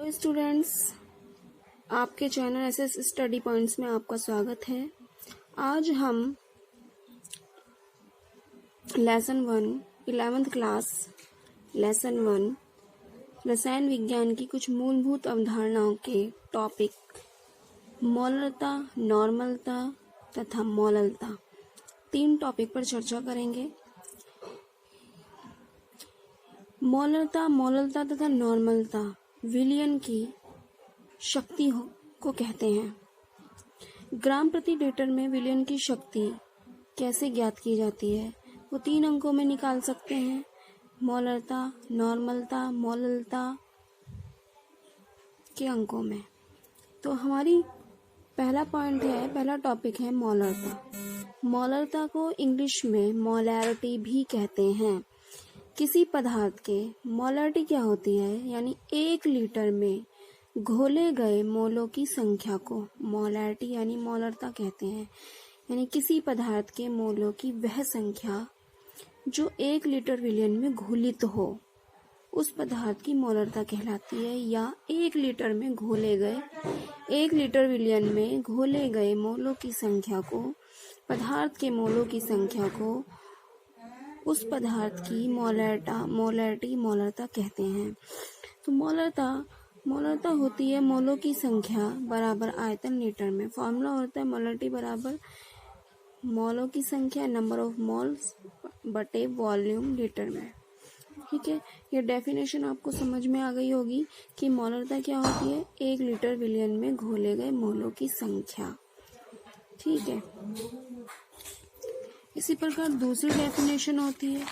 Hello students, आपके channel SS study points में आपका स्वागत है। आज हम लेसन 1 11th क्लास लेसन 1 रसायन विज्ञान की कुछ मूलभूत अवधारणाओं के टॉपिक मौलरता, नॉर्मलता तथा मौललता 3 टॉपिक पर चर्चा करेंगे। मौलरता, मौललता तथा नॉर्मलता विलयन की शक्ति को कहते हैं। ग्राम प्रति लीटर में विलयन की शक्ति कैसे ज्ञात की जाती है? वो 3 अंकों में निकाल सकते हैं। मौलरता, नॉर्मलता, मौललता के अंकों में। तो हमारी पहला टॉपिक है मौलरता। मौलरता को इंग्लिश में मोलैरिटी भी कहते हैं। किसी पदार्थ के मोलैरिटी क्या होती है? यानी 1 लीटर में घोले गए मोलों की संख्या को मोलैरिटी यानी मौलरता कहते हैं। यानी किसी पदार्थ के मोलों की वह संख्या जो 1 लीटर विलयन में घोलित हो, उस पदार्थ की मौलरता कहलाती है। या 1 लीटर में 1 लीटर विलयन में घोले गए मोलों की संख्या को, पदार्थ के मोलों की संख्या को उस पदार्थ की मौलरता कहते हैं। तो मौलरता होती है मोलों की संख्या बराबर आयतन लीटर में। फॉर्मूला होता है मौलरिटी बराबर मोलों की संख्या नंबर ऑफ मोल्स बटे वॉल्यूम लीटर में। ठीक है, ये डेफिनेशन आपको समझ में आ गई होगी कि मौलरता क्या होती है? 1 लीटर विलयन में घोले गए मोलों की संख्या। ठीक है, इसी प्रकार दूसरी डेफिनेशन होती है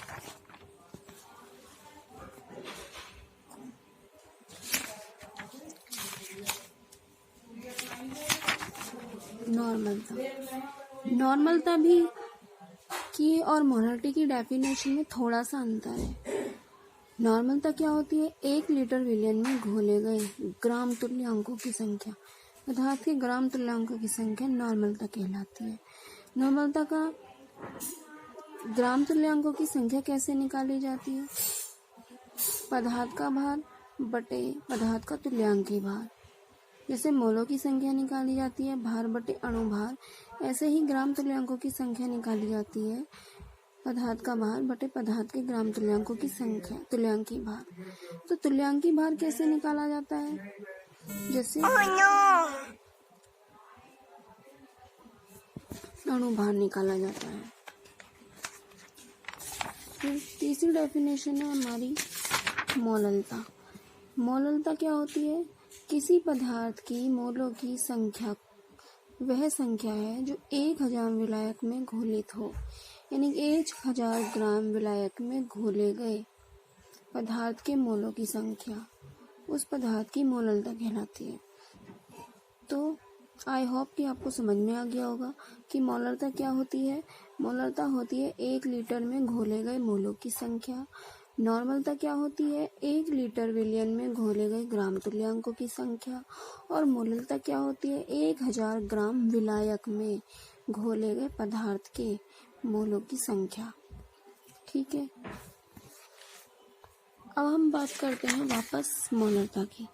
नॉर्मलता भी की और मौलरिटी की डेफिनेशन में थोड़ा सा अंतर है। नॉर्मलता क्या होती है? 1 लीटर विलयन में घोले गए ग्राम तुल्यांकों की संख्या, पदार्थ के ग्राम तुल्यांकों की संख्या नॉर्मलता कहलाती है। नॉर्मलता का ग्राम तुल्यांकों की संख्या कैसे निकाली जाती है? पदार्थ का भार बटे पदार्थ का तुल्यांकी भार। जैसे मोलों की संख्या निकाली जाती है भार बटे अणु भार, ऐसे ही ग्राम तुल्यांकों की संख्या निकाली जाती है पदार्थ का भार बटे पदार्थ के ग्राम तुल्यांकों की संख्या, तुल्यांकी भार। तो तुल्यांकी भार कैसे निकाला जाता है? जैसे अणु भार निकाला जाता है। फिर तीसरी डेफिनेशन है हमारी मौललता। मौललता क्या होती है? किसी पदार्थ की मोलों की संख्या वह संख्या है जो 1000 विलायक में घोलित हो। यानी 1000 ग्राम विलायक में घोले गए पदार्थ के मोलों की संख्या उस पदार्थ की मौललता कहलाती है। तो आई होप कि आपको समझ में आ गया होगा कि मौलरता क्या होती है। मौलरता होती है 1 लीटर में घोले गए मोलों की संख्या। नॉर्मलता क्या होती है? 1 लीटर विलयन में घोले गए ग्राम तुल्यांकों की संख्या। और मौललता क्या होती है? 1000 ग्राम विलायक में घोले गए पदार्थ के मोलों की संख्या। ठीक है, अब हम बात करते हैं वापस मौलरता की।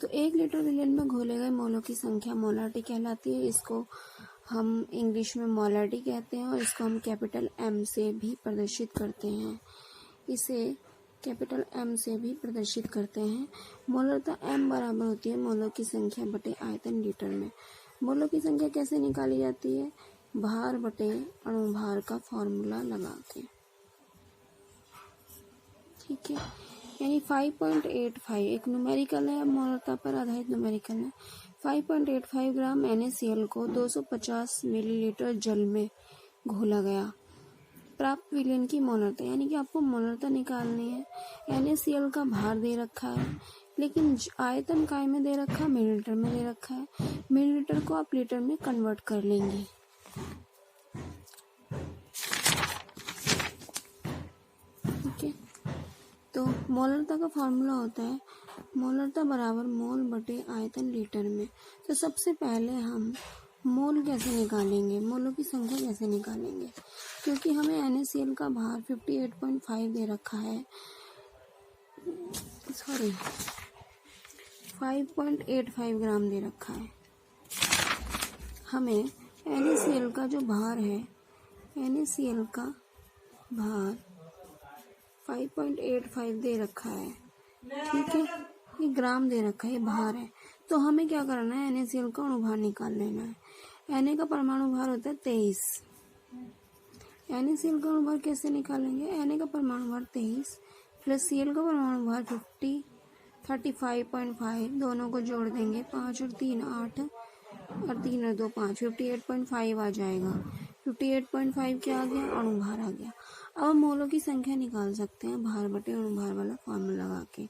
तो 1 लीटर विलयन में घोले गए मोलों की संख्या मौलरिटी कहलाती है। इसको हम इंग्लिश में मौलरिटी कहते हैं और इसको हम कैपिटल M से भी प्रदर्शित करते हैं। इसे कैपिटल M से भी प्रदर्शित करते हैं। मौलरता M बराबर होती है मोलों की संख्या बटे आयतन लीटर में। मोलों की संख्या कैसे निकाली जाती है? भार बटे अणु भार का फॉर्मूला लगा के। ठीक है, यानी 5.85 एक न्यूमेरिकल है, मौलरता पर आधारित न्यूमेरिकल है। 5.85 ग्राम NaCl को 250 मिलीलीटर जल में घोला गया। प्राप्त विलयन की मौलरता, यानी कि आपको मौलरता निकालनी है। NaCl का भार दे रखा है, लेकिन आयतन काय में दे रखा है? मिलीलीटर में दे रखा है। मिलीलीटर को आप लीटर में कन्वर्ट कर लेंगे। ठीक है, तो मौलरता का फॉर्मूला होता है मौलरता बराबर मोल बटे आयतन लीटर में। तो सबसे पहले हम मोल कैसे निकालेंगे, मोलों की संख्या कैसे निकालेंगे? क्योंकि हमें NaCl का भार 58.5 दे रखा है, 5.85 ग्राम दे रखा है। हमें NaCl का जो भार है, NaCl का भार 5.85 दे रखा है, ठीक है। ये ग्राम दे रखा है, ये भार है। तो हमें क्या करना है, NaCl का अणुभार निकाल लेना है। Na का परमाणु भार होता है 23। NaCl का अणुभार कैसे निकालेंगे, Na का परमाणु भार 23 प्लस Cl का परमाणु भार 35.5, दोनों को जोड़ देंगे, 5 और 3 8 और 3 और 2 5, 58.5 आ जाएगा। 58.5 क्या आ गया, अणुभार आ गया। अब मोलों की संख्या निकाल सकते हैं भार बटे अणुभार वाला फॉर्मूला लगा के।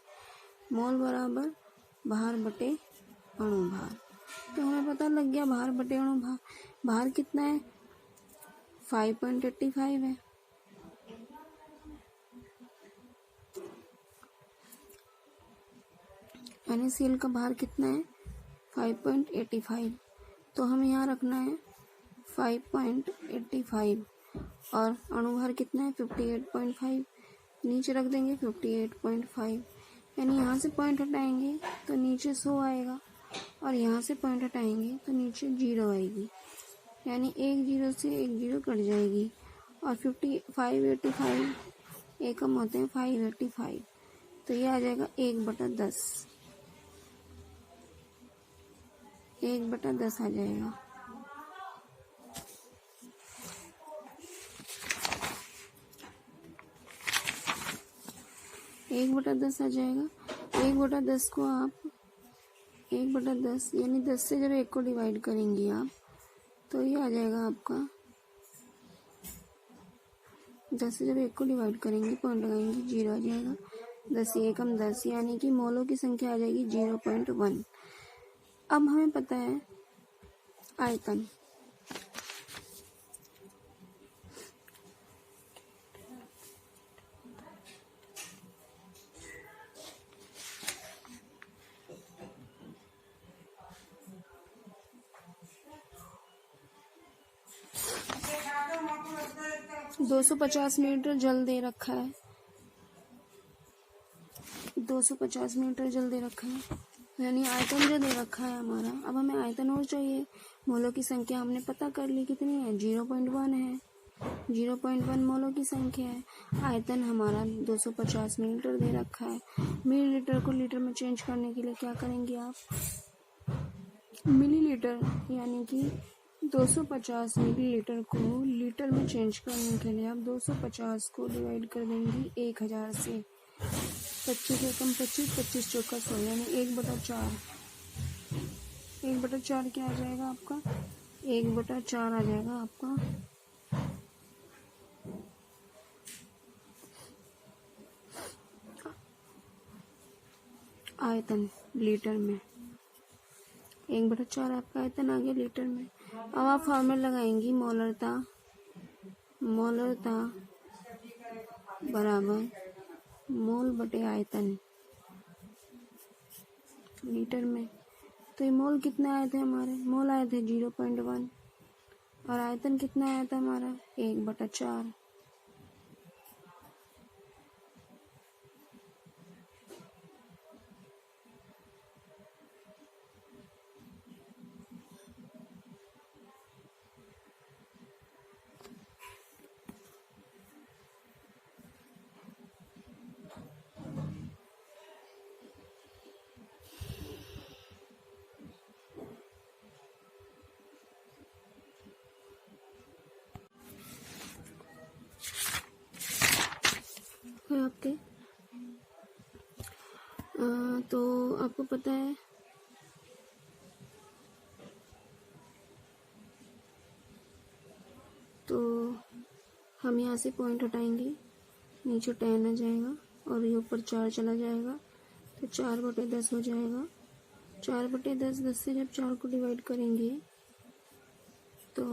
मोल बराबर भार बटे अणुभार। तो हमें पता लग गया भार बटे अणुभार। भार कितना है, 5.85 है। NaCl का भार कितना है, 5.85। तो हमें यहाँ रखना है 5.85 और अणुभार कितना है 58.5, नीचे रख देंगे 58.5। यानी यहाँ से पॉइंट हटाएंगे तो नीचे 100 आएगा और यहाँ से पॉइंट हटाएंगे तो नीचे 0 आएगी। यानी एक 0 से एक 0 कट जाएगी और 585 एकम होते हैं 585। तो ये आ जाएगा 1/10, 1/10 आ जाएगा। एक बटा 10 आ जाएगा। 1/10 को आप 1/10 यानी 10 से जब 1 को डिवाइड करेंगे आप, तो ये आ जाएगा आपका 10 से जब 1 को डिवाइड करेंगे, पॉइंट लगाएंगे, 0 आ जाएगा। 10 एकम 10, यानी कि मोलों की संख्या आ जाएगी 0.1। अब हमें पता है आयतन। तो 250 लीटर जल दे रखा है, 250 लीटर जल दे रखा है, यानी आयतन जो दे रखा है हमारा। अब हमें आयतन और चाहिए। मोलों की संख्या हमने पता कर ली कितनी है, 0.1 है। 0.1 मोलों की संख्या है। आयतन हमारा 250 मिलीलीटर दे रखा है। मिलीलीटर को लीटर में चेंज करने के लिए क्या करेंगे आप, मिलीलीटर यानी कि 250 मिलीलीटर को लीटर में चेंज करने के लिए आप 250 को डिवाइड कर देंगे 1000 से। 25 एकम 25, 25 चौका 100, यानी 1/4। 1/4 क्या आ जाएगा आपका, 1/4 आ जाएगा आपका आयतन लीटर में। 1/4 आपका आयतन आ गया लीटर में। अब आप फॉर्मूला लगाएंगी, मोलरता बराबर मोल बटे आयतन लीटर में। तो ये मोल कितने आए थे हमारे, मोल आए थे 0.1 और आयतन कितना आया था हमारा 1/4। है आपके तो आपको पता है तो हम यहाँ से पॉइंट हटाएंगे, नीचे 10 आ जाएगा और ये ऊपर 4 चला जाएगा, तो 4/10 हो जाएगा। 4/10, 10 से जब 4 को डिवाइड करेंगे तो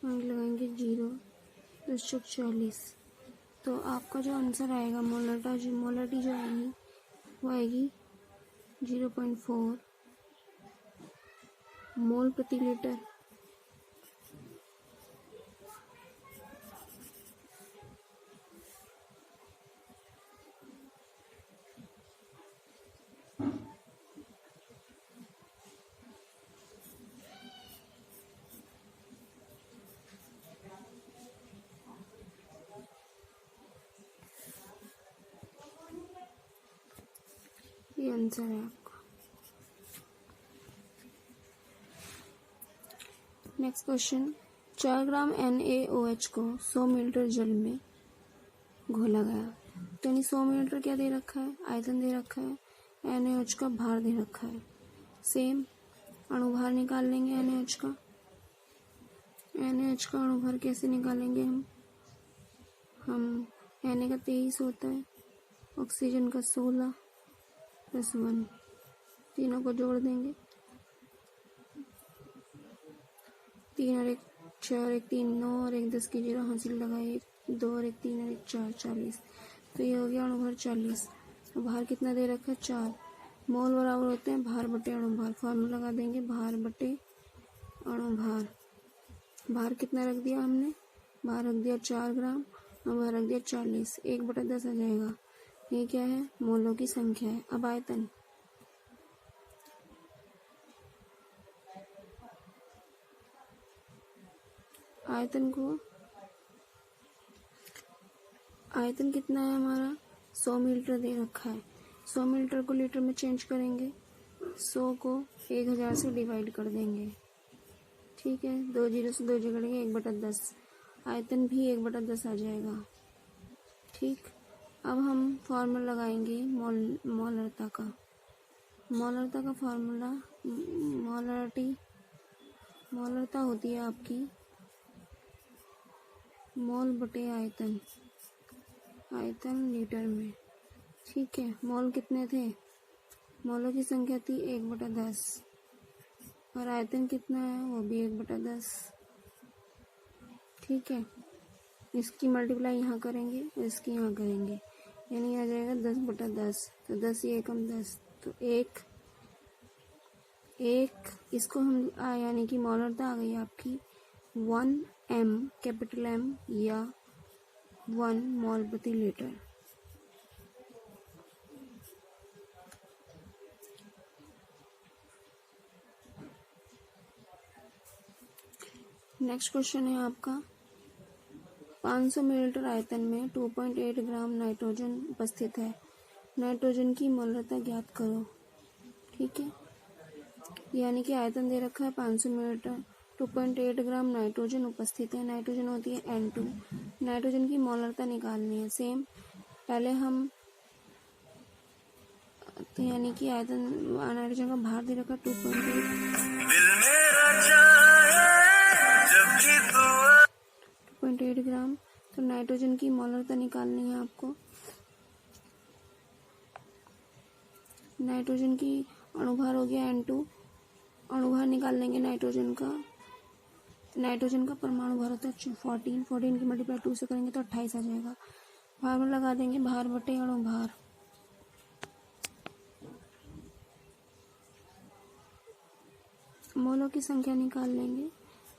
पॉइंट लगाएंगे 0, 10 चौक 40। तो आपका जो आंसर आएगा मोलरिटी जो आएगी वो आएगी 0.4 मोल प्रति लीटर। ये आंसर है आपका। नेक्स्ट क्वेश्चन, 4 ग्राम NaOH को 100 मिलीलीटर जल में घोला गया, तो यानी 100 मिलीलीटर क्या दे रखा है, आयतन दे रखा है, NaOH का भार दे रखा है। सेम अणुभार निकाल लेंगे NaOH का। NaOH का अणुभार कैसे निकालेंगे हम Na का 23 होता है, ऑक्सीजन का 16 + 1, तीनों को जोड़ देंगे, 3 और 1 6 और 1 3 9 और 1 10 की 0 हासिल लगाए, 1 2 और 1 3 और 1 4 40। तो ये हो गया अणुभार 40। भार कितना दे रखा है, 4। मोल बराबर होते हैं भार बटे अणुभार। फॉर्मूला लगा देंगे, भार बटे अणुभार। भार कितना रख दिया हमने, भार रख दिया 4 ग्राम, अणुभार रख दिया 40, 1/10 आ जाएगा। ये क्या है, मोलों की संख्या है। अब आयतन, आयतन कितना है हमारा, 100 मिलीलीटर दे रखा है। 100 मिलीलीटर को लीटर में चेंज करेंगे, 100 को 1000 से डिवाइड कर देंगे, ठीक है, 2 जीरो से 2 जोड़ेंगे, 1/10। आयतन भी 1/10 आ जाएगा, ठीक। अब हम फॉर्मूला लगाएंगे मोलरता का। मोलरता का फॉर्मूला, मोलरता होती है आपकी मोल बटे आयतन, आयतन लीटर में, ठीक है। मोल कितने थे, मोलों की संख्या थी 1/10 और आयतन कितना है, वो भी 1/10, ठीक है। इसकी मल्टीप्लाई यहाँ करेंगे और इसकी यहाँ करेंगे, यानी आ जाएगा 10/10। तो 10 ये एकम 10, तो एक इसको हम यानी कि मोलरता आ गई आपकी 1 m, कैपिटल M या 1 मोल प्रति लीटर। नेक्स्ट क्वेश्चन है आपका, 500 मिलीलीटर आयतन में 2.8 ग्राम नाइट्रोजन उपस्थित है, नाइट्रोजन की मोलरता ज्ञात करो, ठीक है। यानी कि आयतन दे रखा है 500 मिलीलीटर, 2.8 ग्राम नाइट्रोजन उपस्थित है, नाइट्रोजन होती है N2, नाइट्रोजन की मोलरता निकालनी है। सेम पहले हम, तो यानी कि आयतन, नाइट्रोजन का भार दे रखा 2.8 ग्राम, तो नाइट्रोजन की मोलरता निकालनी है आपको। नाइट्रोजन की अणुभार हो गया N2, अणुभार निकाल लेंगे नाइट्रोजन का। नाइट्रोजन का परमाणु भार होता है 14 की मल्टीप्लाई 2 से करेंगे तो 28 आ जाएगा। फार्मूला लगा देंगे, भार बटे अणुभार। मोलों की संख्या निकाल लेंगे,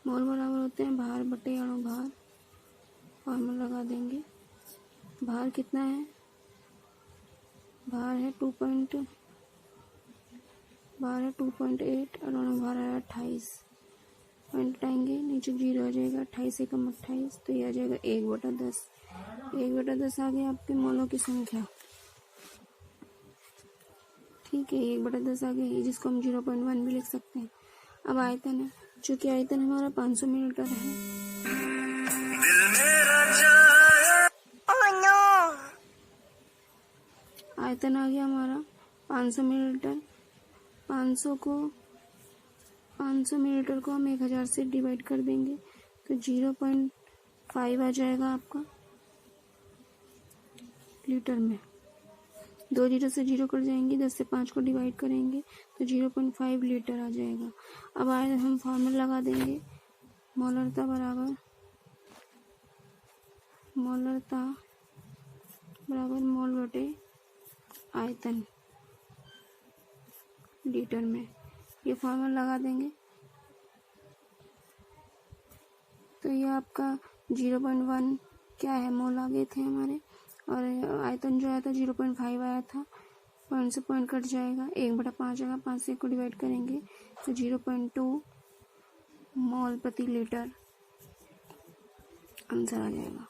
मोल बराबर होते हैं भार बटे अणुभार। फार्मूला लगा देंगे, भार कितना है, भार है 2.8 और अणुभार है 28। पॉइंट हटाएंगे, नीचे 0 आ जाएगा, 28 एकम 28, तो ये आ जाएगा 1/10। 1/10 आ गया आपके मोलों की संख्या, ठीक है। 1/10 आ गई, जिसको हम 0.1 भी लिख सकते हैं। अब आयतन है, चूंकि आयतन हमारा 500 मिलीलीटर है, आयतन आ गया हमारा 500 मिलीलीटर। 500 मिलीलीटर को हम 1000 से डिवाइड कर देंगे तो 0.5 आ जाएगा आपका लीटर में। 2 जीरो से 0 कट जाएंगे, 10 से 5 को डिवाइड करेंगे तो 0.5 लीटर आ जाएगा। अब आए हम फॉर्मूला लगा देंगे, मोलरता बराबर मोल बटे आयतन लीटर में, ये फॉर्मूला लगा देंगे तो ये आपका 0.1 क्या है, मोल आ गए थे हमारे, और आयतन जो आया था 0.5 आया था। पॉइंट से पॉइंट कट जाएगा, 1/5 आएगा, 5 से 1 को डिवाइड करेंगे तो 0.2 मोल प्रति लीटर आंसर आ जाएगा।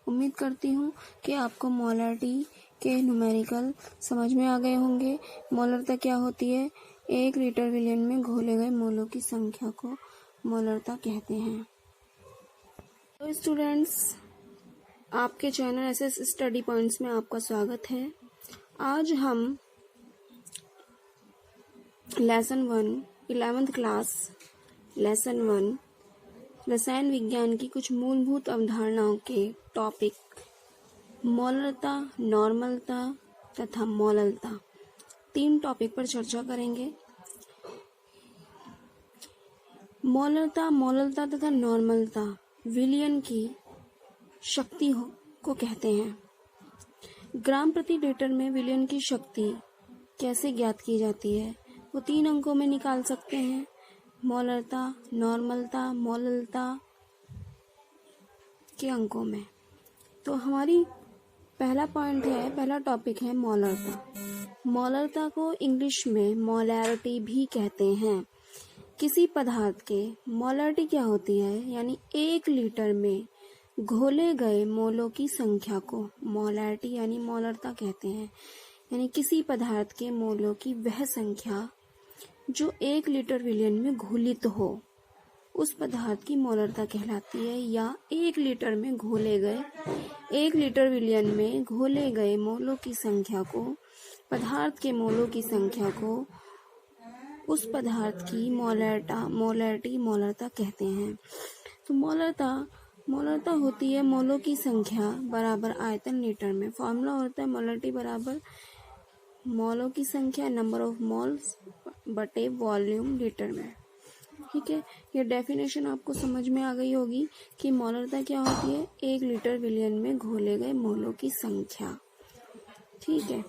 उम्मीद करती हूँ कि आपको मोलैरिटी के न्यूमेरिकल समझ में आ गए होंगे। मोलरता क्या होती है? 1 लीटर विलियन में घोले गए मोलों की संख्या को मोलरता कहते हैं। तो स्टूडेंट्स, आपके चैनल एसएस स्टडी पॉइंट्स में आपका स्वागत है। आज हम लेसन 1 11th क्लास लेसन 1 रसायन विज्ञान की कुछ मूलभूत अवधारणाओं के टॉपिक मोलरता, नॉर्मलता तथा मोललता 3 टॉपिक पर चर्चा करेंगे। मोलरता, मोललता तथा नॉर्मलता विलयन की शक्ति को कहते हैं। ग्राम प्रति लीटर में विलयन की शक्ति कैसे ज्ञात की जाती है? वो 3 अंकों में निकाल सकते हैं। मोलरता, नॉर्मलता, मोललता के अंकों में। तो हमारी पहला टॉपिक है मोलरता। मोलरता को इंग्लिश में मोलैरिटी भी कहते हैं। किसी पदार्थ के मोलैरिटी क्या होती है? यानी 1 लीटर में घोले गए मोलों की संख्या को मोलैरिटी यानी मोलरता कहते हैं। यानी किसी पदार्थ के मोलों की वह संख्या जो 1 लीटर विलयन में घोलित हो, उस पदार्थ की मोलरता कहलाती है। या 1 लीटर में घोले गए 1 लीटर विलयन में घोले गए मोलों की संख्या को, पदार्थ के मोलों की संख्या को उस पदार्थ की मोलरता कहते हैं। तो मोलरता होती है मोलों की संख्या बराबर आयतन लीटर में। फॉर्मूला होता है मोलरिटी बराबर मोलों की संख्या नंबर ऑफ मोल्स बटे वॉल्यूम लीटर में। ठीक है, ये डेफिनेशन आपको समझ में आ गई होगी कि मोलरता क्या होती है? 1 लीटर विलयन में घोले गए मोलों की संख्या। ठीक है,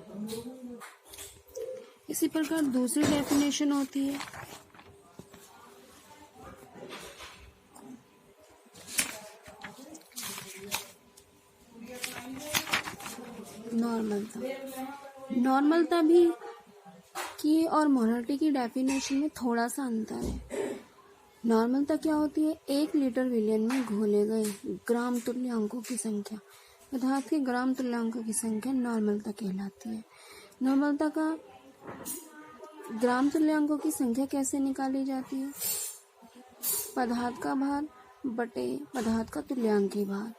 इसी प्रकार दूसरी डेफिनेशन होती है नॉर्मलता भी की और मोलरिटी की डेफिनेशन में थोड़ा सा अंतर है। नॉर्मलता क्या होती है? 1 लीटर विलयन में घोले गए ग्राम तुल्यांकों की संख्या, पदार्थ के ग्राम तुल्यांकों की संख्या नॉर्मलता कहलाती है। नॉर्मलता का ग्राम तुल्यांकों की संख्या कैसे निकाली जाती है? पदार्थ का भार बटे पदार्थ का तुल्यांकी भार।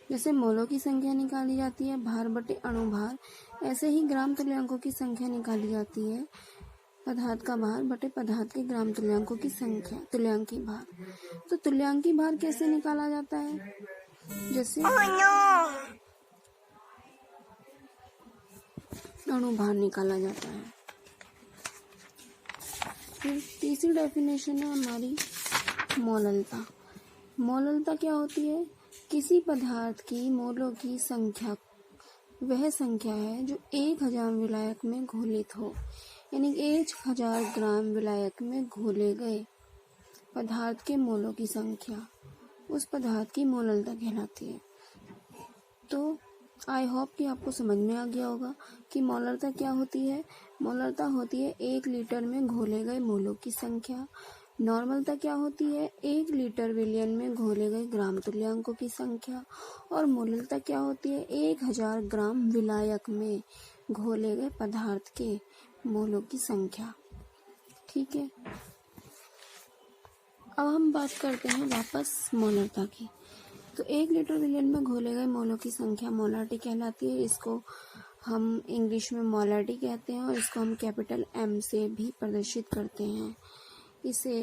जैसे मोलों की संख्या निकाली जाती है भार बटे अणुभार, ऐसे ही ग्राम तुल्यांकों की संख्या निकाली जाती है पदार्थ का भार बटे पदार्थ के ग्राम तुल्यांकों की संख्या, तुल्यांकी भार। तो तुल्यांकी भार कैसे निकाला जाता है? जैसे अणुभार निकाला जाता है। फिर तीसरी डेफिनेशन है हमारी मोललता। मोललता क्या होती है? किसी पदार्थ की मोलों की संख्या वह संख्या है जो 1000 विलायक में घोलित हो। यानी 1000 ग्राम विलायक में घोले गए पदार्थ के मोलों की संख्या उस पदार्थ की मोललता कहलाती है। तो आई होप कि आपको समझ में आ गया होगा कि मोलरता क्या होती है। मोलरता होती है 1 लीटर में घोले गए मोलों की संख्या। नॉर्मलता क्या होती है? 1 लीटर विलयन में घोले गए ग्राम तुल्यांकों की संख्या। और मोललता क्या होती है? 1000 ग्राम विलायक में घोले गए पदार्थ के मोलों की संख्या। ठीक है, अब हम बात करते हैं वापस मोलरता की। तो 1 लीटर विलयन में घोले गए मोलों की संख्या मोलरिटी कहलाती है। इसको हम इंग्लिश में मोलरिटी कहते हैं और इसको हम कैपिटल M से भी प्रदर्शित करते हैं। इसे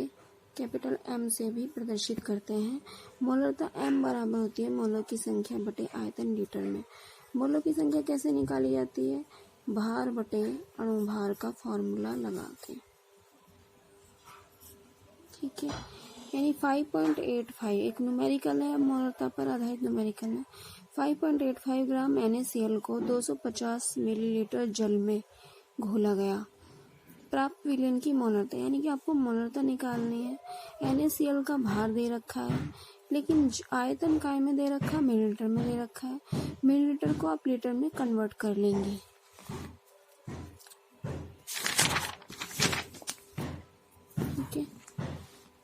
कैपिटल M से भी प्रदर्शित करते हैं। मोलरता M बराबर होती है मोलों की संख्या बटे आयतन लीटर में। मोलों की संख्या कैसे निकाली जाती है? भार बटे अणुभार का फॉर्मूला लगा के। ठीक है, यानी 5.85 एक न्यूमेरिकल है, मोलरता पर आधारित न्यूमेरिकल है। 5.85 ग्राम NaCl को 250 मिलीलीटर जल में घोला गया। प्राप्त विलयन की मोलरता, यानी कि आपको मोलरता निकालनी है। NaCl का भार दे रखा है, लेकिन आयतन काय में दे रखा है? मिलीलीटर में दे रखा है। मिलीलीटर को आप लीटर में कन्वर्ट कर लेंगे। ठीक है,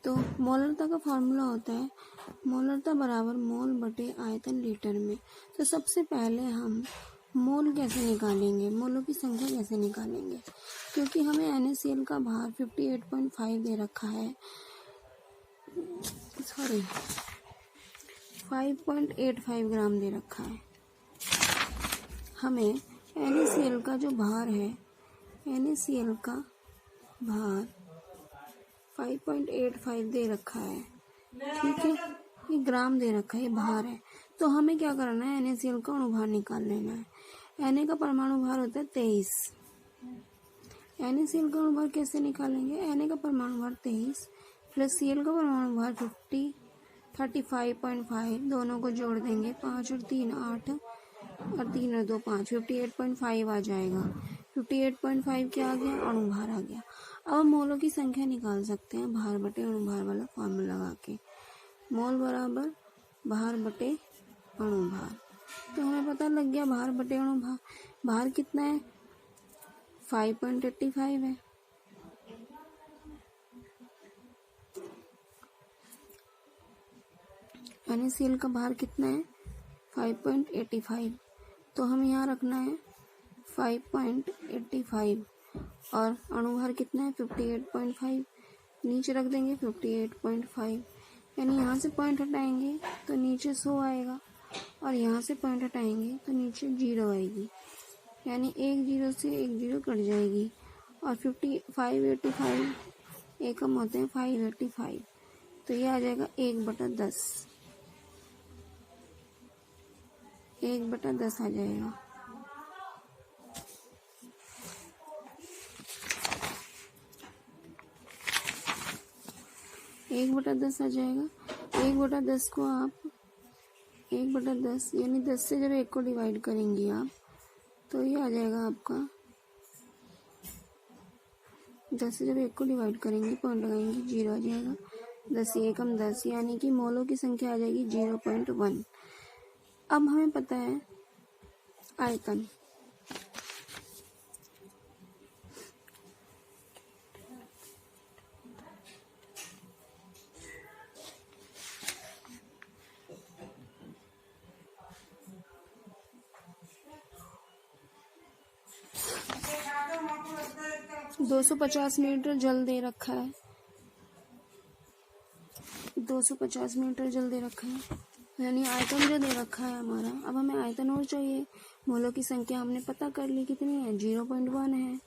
तो मोलरता का फॉर्मूला होता है मोलरता बराबर मोल बटे आयतन लीटर में। तो सबसे पहले हम मोल कैसे निकालेंगे, मोलों की संख्या कैसे निकालेंगे, क्योंकि हमें NaCl का भार 58.5 दे रखा है, 5.85 ग्राम दे रखा है। हमें NaCl का जो भार है, NaCl का भार 5.85 दे रखा है, ठीक है, ये ग्राम दे रखा है, ये भार है। तो हमें क्या करना है, NaCl का अणुभार निकाल लेना है। Na का परमाणु भार होता है 23। NaCl का अणुभार कैसे निकालेंगे, Na का परमाणु भार 23 प्लस Cl का परमाणु भार 35.5, दोनों को जोड़ देंगे, 5 और 3 8 और 3 और 2 5, 58.5 आ जाएगा। 58.5 क्या आ गया, अणुभार आ गया। अब हम मोलों की संख्या निकाल सकते हैं भार बटे अणुभार वाला फॉर्मूला लगा के। मोल बराबर भार बटे अणुभार। तो हमें पता लग गया भार बटे अणुभार। भार कितना है, 5.85 है। NaCl का भार कितना है, 5.85। तो हम यहाँ रखना है 5.85 और अणुभार कितना है 58.5, नीचे रख देंगे 58.5। यानी यहाँ से पॉइंट हटाएंगे तो नीचे 100 आएगा और यहाँ से पॉइंट हटाएंगे तो नीचे 0 आएगी, यानी एक 0 से एक 0 कट जाएगी और 585 एकम होते हैं 585। तो ये आ जाएगा 1/10, 1/10 आ जाएगा। एक बटा 10 आ जाएगा। 1/10 को आप 1/10 यानी 10 से जब 1 को डिवाइड करेंगे आप, तो ये आ जाएगा आपका 10 से जब 1 को डिवाइड करेंगे, पॉइंट लगाएंगे, 0 आ जाएगा। 10 एकम 10, यानी कि मोलों की संख्या आ जाएगी 0.1। अब हमें पता है आयतन। तो 250 लीटर जल दे रखा है, 250 लीटर जल दे रखा है, यानी आयतन जो दे रखा है हमारा। अब हमें आयतन और चाहिए। मोलों की संख्या हमने पता कर ली, कितनी है, 0.1 है।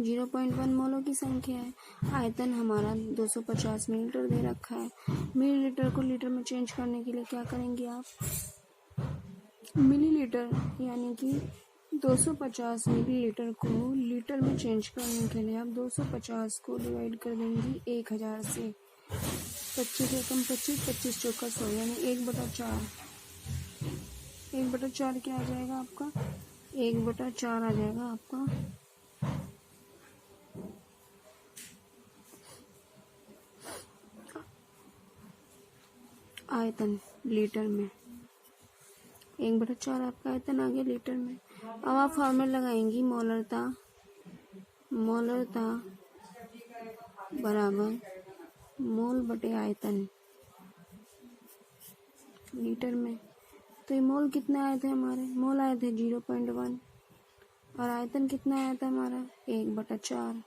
0.1 मोलों की संख्या है। आयतन हमारा 250 मिलीलीटर दे रखा है। मिलीलीटर को लीटर में चेंज करने के लिए क्या करेंगे आप, मिलीलीटर यानी कि 250 मिलीलीटर को लीटर में चेंज करने के लिए आप 250 को डिवाइड कर देंगे 1000 से। 25 एकम 25, 25 चौका 100, यानी 1/4। 1/4 क्या आ जाएगा आपका, 1/4 आ जाएगा आपका आयतन लीटर में। 1/4 आपका आयतन आ गया लीटर में। अब आप फॉर्मूला लगाएंगी, मोलरता बराबर मोल बटे आयतन लीटर में। तो ये मोल कितने आए थे हमारे, मोल आए थे 0.1 और आयतन कितना आया था हमारा 1/4।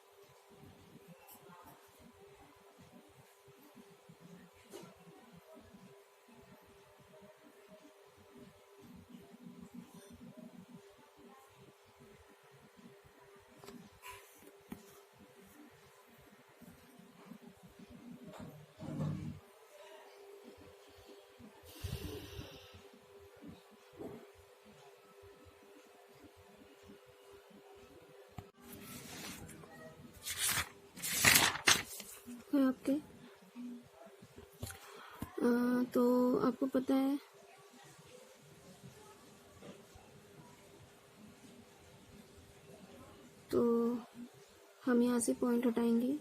है आपके तो आपको पता है तो हम यहाँ से पॉइंट हटाएंगे,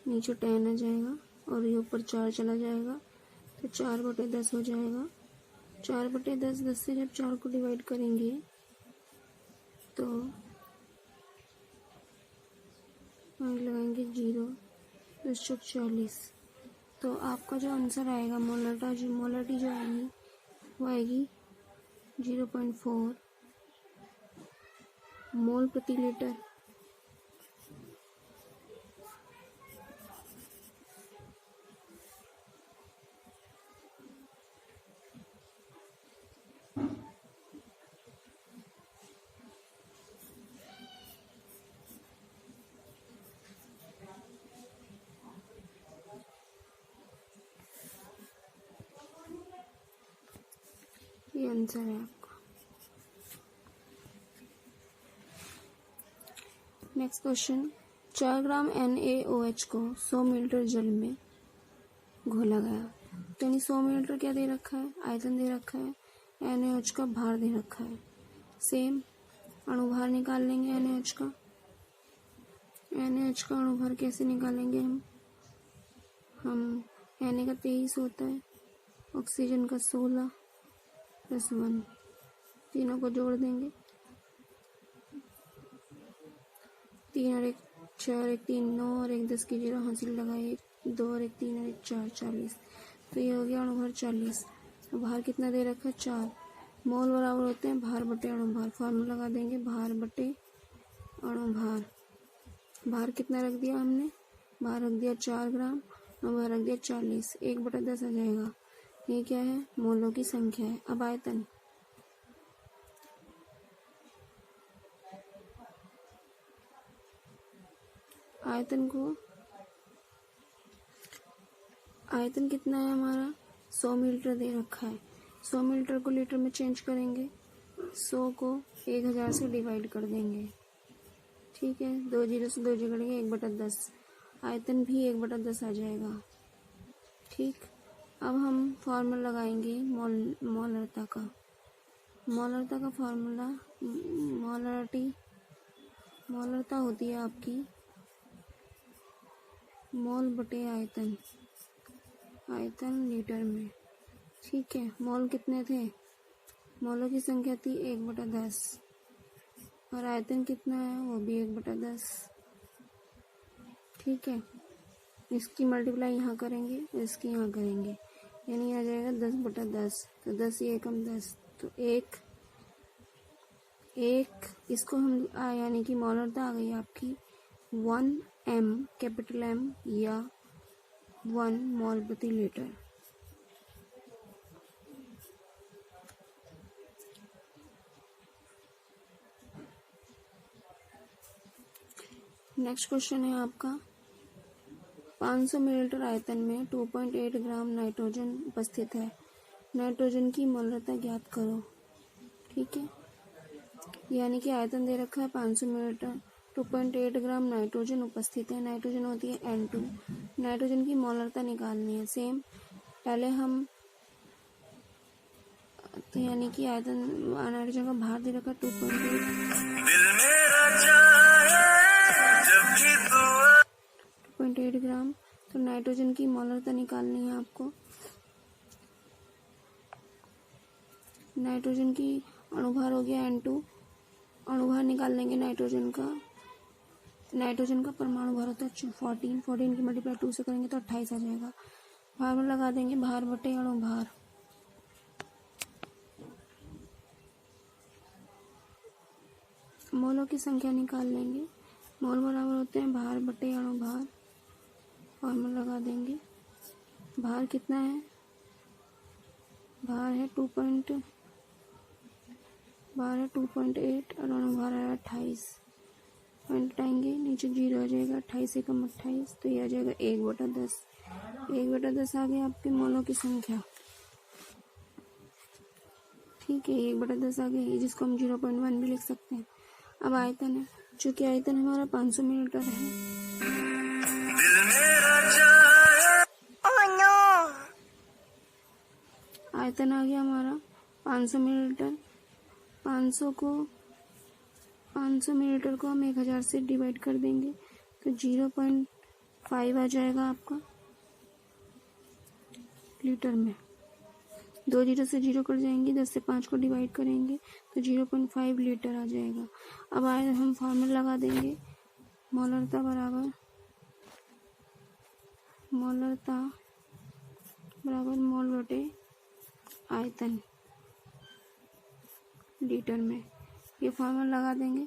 नीचे 10 आ जाएगा और ये ऊपर 4 चला जाएगा, तो 4/10 हो जाएगा। 4/10, 10 से जब 4 को डिवाइड करेंगे तो पॉइंट लगाएंगे 0, 10 चौक 40, तो आपका जो आंसर आएगा मोलरिटी जो आएगी वो आएगी 0.4 मोल प्रति लीटर। ये आंसर है आपका। नेक्स्ट क्वेश्चन, 4 ग्राम NaOH को 100 मिलीलीटर जल में घोला गया। तो यानी 100 मिलीलीटर क्या दे रखा है, आयतन दे रखा है, NaOH का भार दे रखा है। सेम अणुभार निकाल लेंगे NaOH का। NaOH का अणुभार कैसे निकालेंगे हम Na का 23 होता है, ऑक्सीजन का 16 + 1, तीनों को जोड़ देंगे। 3 और 1 6 और 1 3 9 और 1 10 की 0 हासिल लगाए, 2 और 1 3 और 1 4 40। तो ये हो गया अणुभार 40। भार कितना दे रखा है 4। मोल बराबर होते हैं भार बटे अणुभार। फॉर्मूला लगा देंगे भार बटे अणुभार। भार कितना रख दिया हमने, भार रख दिया 4 ग्राम, अणुभार रख दिया 40, 1/10 आ जाएगा। ये क्या है, मोलों की संख्या है। अब आयतन, आयतन कितना है हमारा 100 मिलीलीटर दे रखा है। 100 मिलीलीटर को लीटर में चेंज करेंगे, 100 को 1000 से डिवाइड कर देंगे। ठीक है, 2 जीरो से 2 जोड़ के 1/10, आयतन भी 1/10 आ जाएगा। ठीक, अब हम फॉर्मूला लगाएंगे मोलरता का। मोलरता का फॉर्मूला, मोलरता होती है आपकी मोल बटे आयतन, आयतन लीटर में। ठीक है, मोल कितने थे, मोलों की संख्या थी 1/10 और आयतन कितना है वो भी 1/10। ठीक है, इसकी मल्टीप्लाई यहाँ करेंगे, इसकी यहाँ करेंगे, यानी आ जाएगा 10/10। तो 10 ये कम 10, तो एक इसको हम यानी कि मोलरता आ गई आपकी 1 m कैपिटल M या 1 मोल प्रति लीटर। नेक्स्ट क्वेश्चन है आपका, 500 मिलीलीटर आयतन में 2.8 ग्राम नाइट्रोजन उपस्थित है। नाइट्रोजन की मोलरता ज्ञात करो। ठीक है, यानी कि आयतन दे रखा है 500 मिलीलीटर, 2.8 ग्राम नाइट्रोजन उपस्थित है। नाइट्रोजन होती है N2। नाइट्रोजन की मोलरता निकालनी है। सेम पहले हम, तो यानी कि आयतन, नाइट्रोजन का भार दे रखा 2.8 ग्राम। तो नाइट्रोजन की मोलरता निकालनी है आपको। नाइट्रोजन की अणुभार हो गया N2, अणुभार निकाल लेंगे नाइट्रोजन का। नाइट्रोजन का परमाणु भार होता है 14 की मल्टीप्लाई 2 से करेंगे तो 28 आ जाएगा। भार में लगा देंगे भार बटे अणुभार। मोलों की संख्या निकाल लेंगे, मोल बराबर होते हैं भार बटे अणुभार। फॉर्मूला लगा देंगे, भार कितना है, भार है 2.8 और अणुभार है 28। पॉइंट हटाएंगे, नीचे 0 आ जाएगा, 28 से कम 28, तो ये आ जाएगा 1/10। 1/10 आ गया आपके मोलों की संख्या। ठीक है, 1/10 आ गई, जिसको हम 0.1 भी लिख सकते हैं। अब आयतन है, चूंकि आयतन हमारा 500 मिलीलीटर है, आयतन आ गया हमारा 500 मिलीलीटर। 500 मिलीलीटर को हम 1000 से डिवाइड कर देंगे तो 0.5 आ जाएगा आपका लीटर में। 2 जीरो से 0 कट जाएंगे, 10 से 5 को डिवाइड करेंगे तो 0.5 लीटर आ जाएगा। अब आए हम फॉर्मूला लगा देंगे, मोलरता बराबर मोलरता बराबर मोल बटे आयतन लीटर में। ये फॉर्मूला लगा देंगे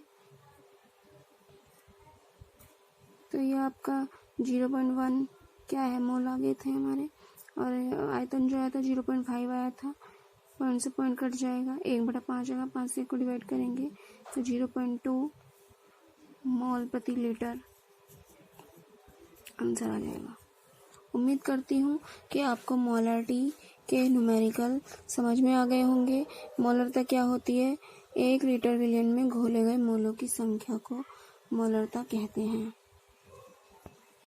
तो ये आपका 0.1 क्या है, मोल आ गए थे हमारे, और आयतन जो आया था 0.5 आया था। पॉइंट से पॉइंट कट जाएगा, 1/5 आएगा, 5 से को डिवाइड करेंगे तो 0.2 मोल प्रति लीटर आंसर आ जाएगा। उम्मीद करती हूँ कि आपको मोलरिटी के न्यूमेरिकल समझ में आ गए होंगे। मोलरता क्या होती है? 1 लीटर विलियन में घोले गए मोलों की संख्या को मोलरता कहते हैं।